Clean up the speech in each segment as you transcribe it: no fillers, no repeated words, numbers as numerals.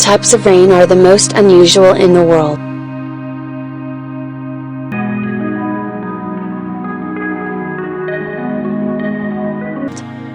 types of rain are the most unusual in the world.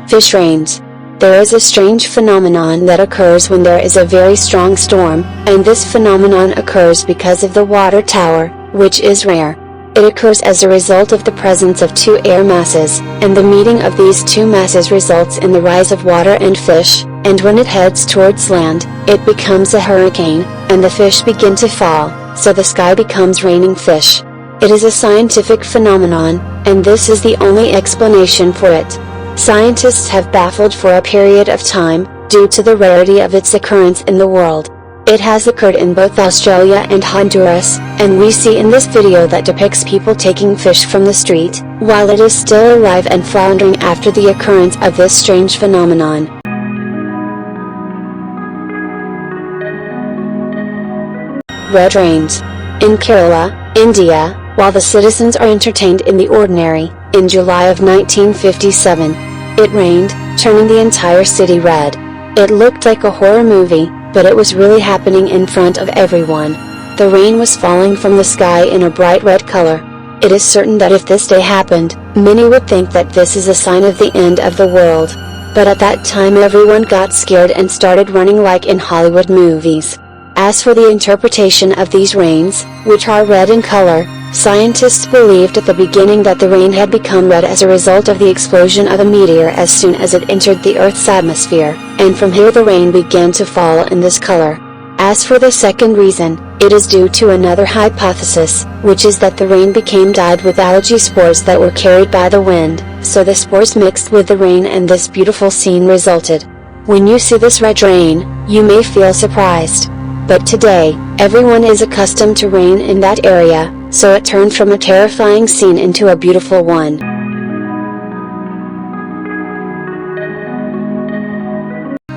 Fish rains. There is a strange phenomenon that occurs when there is a very strong storm, and this phenomenon occurs because of the water tower, which is rare. It occurs as a result of the presence of two air masses, and the meeting of these two masses results in the rise of water and fish, and when it heads towards land, it becomes a hurricane, and the fish begin to fall, so the sky becomes raining fish. It is a scientific phenomenon, and this is the only explanation for it. Scientists have baffled for a period of time, due to the rarity of its occurrence in the world. It has occurred in both Australia and Honduras, and we see in this video that depicts people taking fish from the street, while it is still alive and floundering after the occurrence of this strange phenomenon. Red rains. In Kerala, India, while the citizens are entertained in the ordinary, in July of 1957, it rained, turning the entire city red. It looked like a horror movie, but it was really happening in front of everyone. The rain was falling from the sky in a bright red color. It is certain that if this day happened, many would think that this is a sign of the end of the world. But at that time everyone got scared and started running like in Hollywood movies. As for the interpretation of these rains, which are red in color, scientists believed at the beginning that the rain had become red as a result of the explosion of a meteor as soon as it entered the Earth's atmosphere, and from here the rain began to fall in this color. As for the second reason, it is due to another hypothesis, which is that the rain became dyed with algae spores that were carried by the wind, so the spores mixed with the rain and this beautiful scene resulted. When you see this red rain, you may feel surprised. But today, everyone is accustomed to rain in that area, so it turned from a terrifying scene into a beautiful one.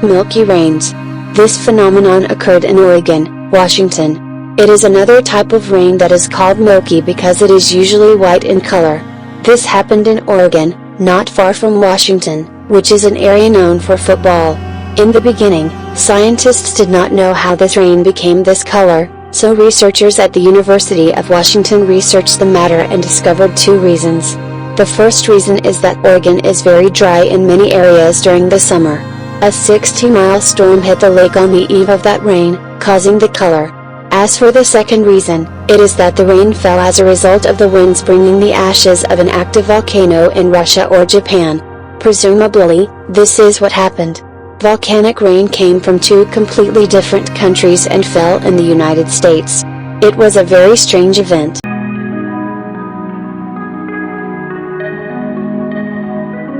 Milky rains. This phenomenon occurred in Oregon, Washington. It is another type of rain that is called milky because it is usually white in color. This happened in Oregon, not far from Washington, which is an area known for football. In the beginning, scientists did not know how this rain became this color, so researchers at the University of Washington researched the matter and discovered two reasons. The first reason is that Oregon is very dry in many areas during the summer. A 60-mile storm hit the lake on the eve of that rain, causing the color. As for the second reason, it is that the rain fell as a result of the winds bringing the ashes of an active volcano in Russia or Japan. Presumably, this is what happened. Volcanic rain came from two completely different countries and fell in the United States. It was a very strange event.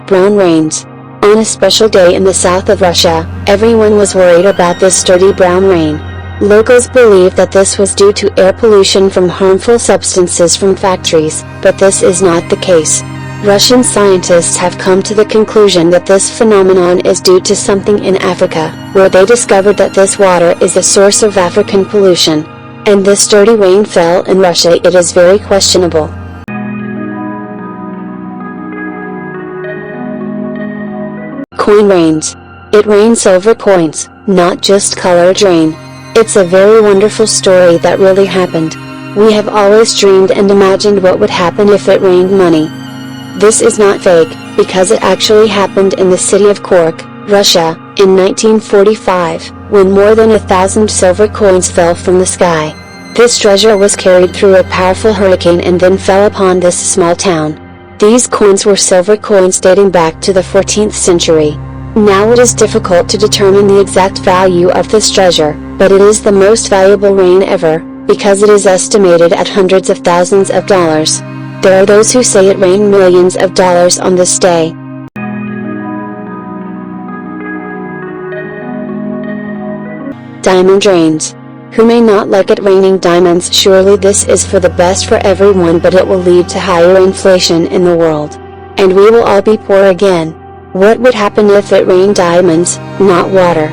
Brown rains. On a special day in the south of Russia, everyone was worried about this sturdy brown rain. Locals believe that this was due to air pollution from harmful substances from factories, but this is not the case. Russian scientists have come to the conclusion that this phenomenon is due to something in Africa, where they discovered that this water is a source of African pollution. And this sturdy rain fell in Russia. It is very questionable. Coin rains. It rains silver coins, not just colored rain. It's a very wonderful story that really happened. We have always dreamed and imagined what would happen if it rained money. This is not fake, because it actually happened in the city of Cork, Russia, in 1945, when more than 1,000 silver coins fell from the sky. This treasure was carried through a powerful hurricane and then fell upon this small town. These coins were silver coins dating back to the 14th century. Now it is difficult to determine the exact value of this treasure, but it is the most valuable rain ever, because it is estimated at hundreds of thousands of dollars. There are those who say it rained millions of dollars on this day. Diamond rains. Who may not like it raining diamonds? Surely this is for the best for everyone, but it will lead to higher inflation in the world. And we will all be poor again. What would happen if it rained diamonds, not water?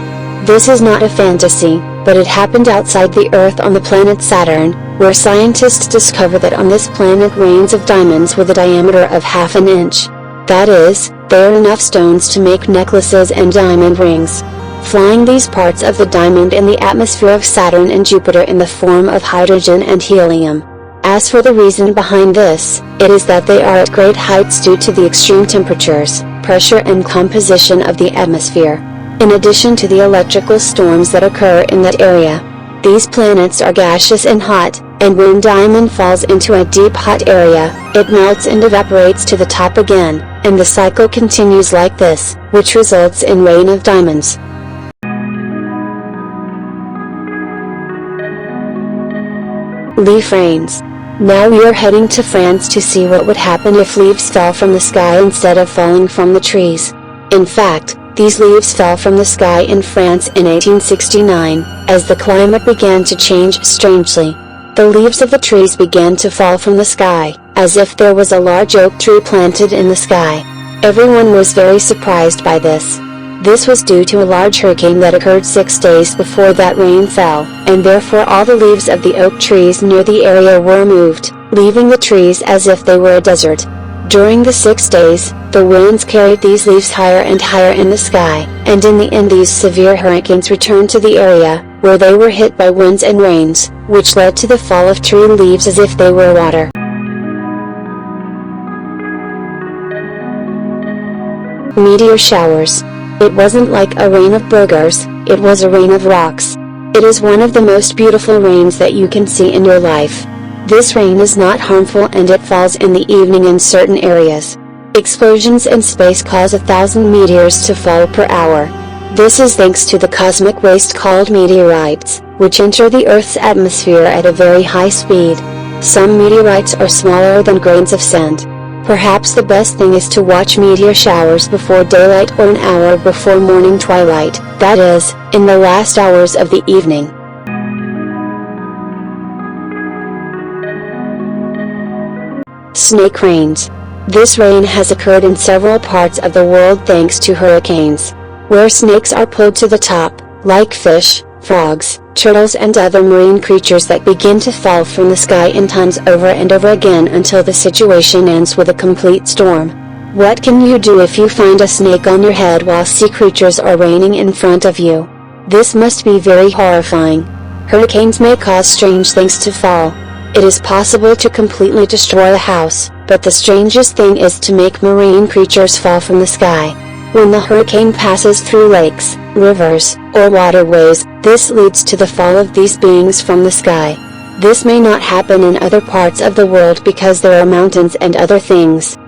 This is not a fantasy, but it happened outside the Earth on the planet Saturn, where scientists discovered that on this planet rains of diamonds with a diameter of half an inch. That is, there are enough stones to make necklaces and diamond rings. flying these parts of the diamond in the atmosphere of Saturn and Jupiter in the form of hydrogen and helium. As for the reason behind this, it is that they are at great heights due to the extreme temperatures, pressure and composition of the atmosphere. In addition to the electrical storms that occur in that area, these planets are gaseous and hot, and when diamond falls into a deep hot area, it melts and evaporates to the top again, and the cycle continues like this, which results in rain of diamonds. Leaf rains. Now we are heading to France to see what would happen if leaves fell from the sky instead of falling from the trees. In fact, these leaves fell from the sky in France in 1869, as the climate began to change strangely. The leaves of the trees began to fall from the sky, as if there was a large oak tree planted in the sky. Everyone was very surprised by this. This was due to a large hurricane that occurred 6 days before that rain fell, and therefore all the leaves of the oak trees near the area were moved, leaving the trees as if they were a desert. During the 6 days, the winds carried these leaves higher and higher in the sky, and in the end these severe hurricanes returned to the area, where they were hit by winds and rains, which led to the fall of tree leaves as if they were water. Meteor showers. It wasn't like a rain of burgers, it was a rain of rocks. It is one of the most beautiful rains that you can see in your life. This rain is not harmful and it falls in the evening in certain areas. Explosions in space cause 1,000 meteors to fall per hour. This is thanks to the cosmic waste called meteorites, which enter the Earth's atmosphere at a very high speed. Some meteorites are smaller than grains of sand. Perhaps the best thing is to watch meteor showers before daylight or an hour before morning twilight, that is, in the last hours of the evening. Snake rains. This rain has occurred in several parts of the world thanks to hurricanes, where snakes are pulled to the top, like fish, frogs, turtles and other marine creatures that begin to fall from the sky in tons over and over again until the situation ends with a complete storm. What can you do if you find a snake on your head while sea creatures are raining in front of you? This must be very horrifying. Hurricanes may cause strange things to fall. It is possible to completely destroy a house, but the strangest thing is to make marine creatures fall from the sky. When the hurricane passes through lakes, rivers, or waterways, this leads to the fall of these beings from the sky. This may not happen in other parts of the world because there are mountains and other things,